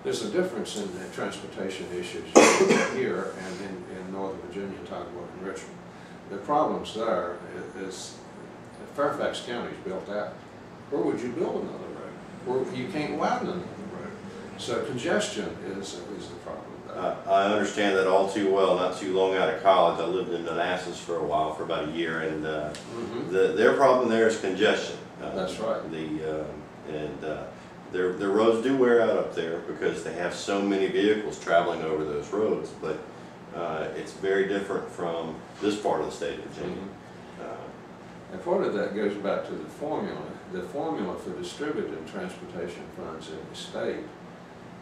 There's a difference in the transportation issues here and in Northern Virginia, Togwell and Richmond. The problems there is Fairfax County's built out. Where would you build another road? Where you can't widen another road. So congestion is the problem there. I understand that all too well. Not too long out of college, I lived in Manassas for a while, for about a year, and their problem there is congestion. That's right. Their roads do wear out up there because they have so many vehicles traveling over those roads, but it's very different from this part of the state of Virginia. And part of that goes back to the formula. The formula for distributing transportation funds in the state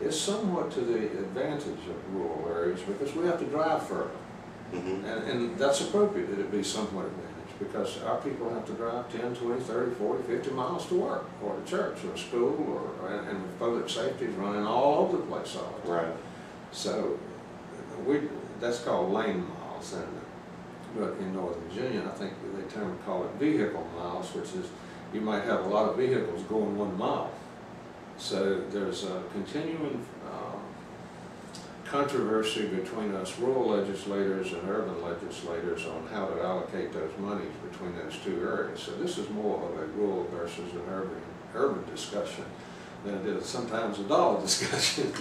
is somewhat to the advantage of rural areas because we have to drive further. And that's appropriate that it be somewhat advantage because our people have to drive 10, 20, 30, 40, 50 miles to work or to church or school and with public safety is running all over the place all the time. Right. So that's called lane miles. But in Northern Virginia, I think they call it vehicle miles, which is you might have a lot of vehicles going 1 mile. So there's a continuing controversy between us rural legislators and urban legislators on how to allocate those monies between those two areas. So this is more of a rural versus an urban discussion than it is sometimes a dollar discussion.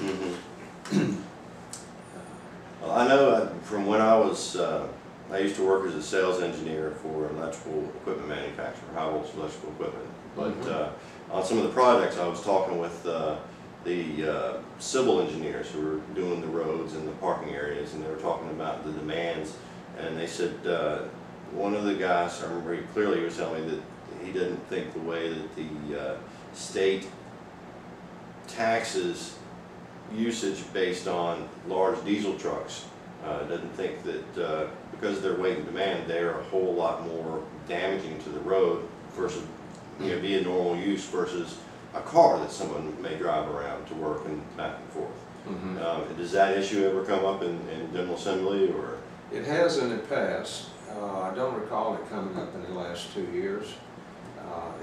Well, I know from when I used to work as a sales engineer for an electrical equipment manufacturer, high voltage electrical equipment. But on some of the projects, I was talking with the civil engineers who were doing the roads and the parking areas, and they were talking about the demands. And they said one of the guys, I remember clearly, he was telling me that he didn't think the way that the state taxes usage based on large diesel trucks. Doesn't think that because of their weight and demand, they're a whole lot more damaging to the road versus via normal use versus a car that someone may drive around to work and back and forth. Does that issue ever come up in General Assembly, or? It has in the past. I don't recall it coming up in the last 2 years.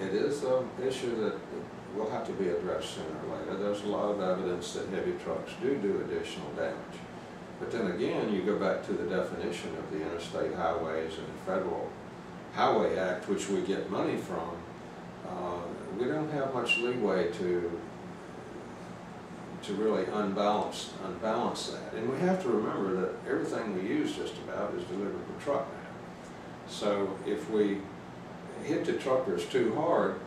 It is an issue that will have to be addressed sooner or later. There's a lot of evidence that heavy trucks do additional damage. But then again, you go back to the definition of the interstate highways and the Federal Highway Act, which we get money from. We don't have much leeway to really unbalance that. And we have to remember that everything we use just about is delivered per truck now. So if we hit the truckers too hard,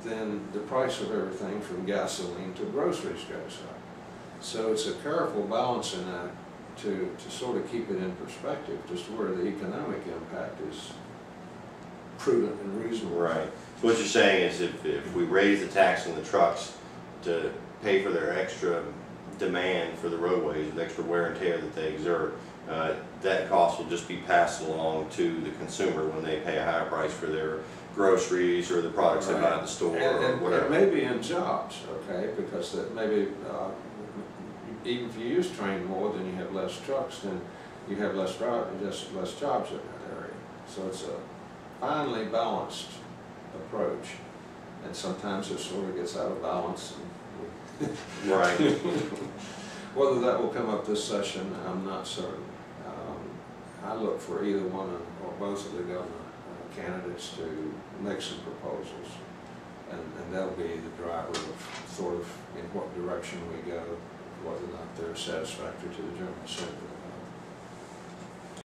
then the price of everything from gasoline to groceries goes up. So it's a careful balancing act to sort of keep it in perspective, just where the economic impact is prudent and reasonable. Right. So what you're saying is if we raise the tax on the trucks to pay for their extra demand for the roadways, the extra wear and tear that they exert, that cost will just be passed along to the consumer when they pay a higher price for their groceries or the products they buy at the store or whatever. It may be in jobs, okay, because that maybe even if you use train more, then you have less trucks, then you have less jobs in that area. So it's a finely balanced approach, and sometimes it sort of gets out of balance. Right. Whether that will come up this session, I'm not certain. I look for either one or both of the governor candidates to make some proposals, and that'll be the driver of sort of in what direction we go, whether or not they're satisfactory to the General Assembly.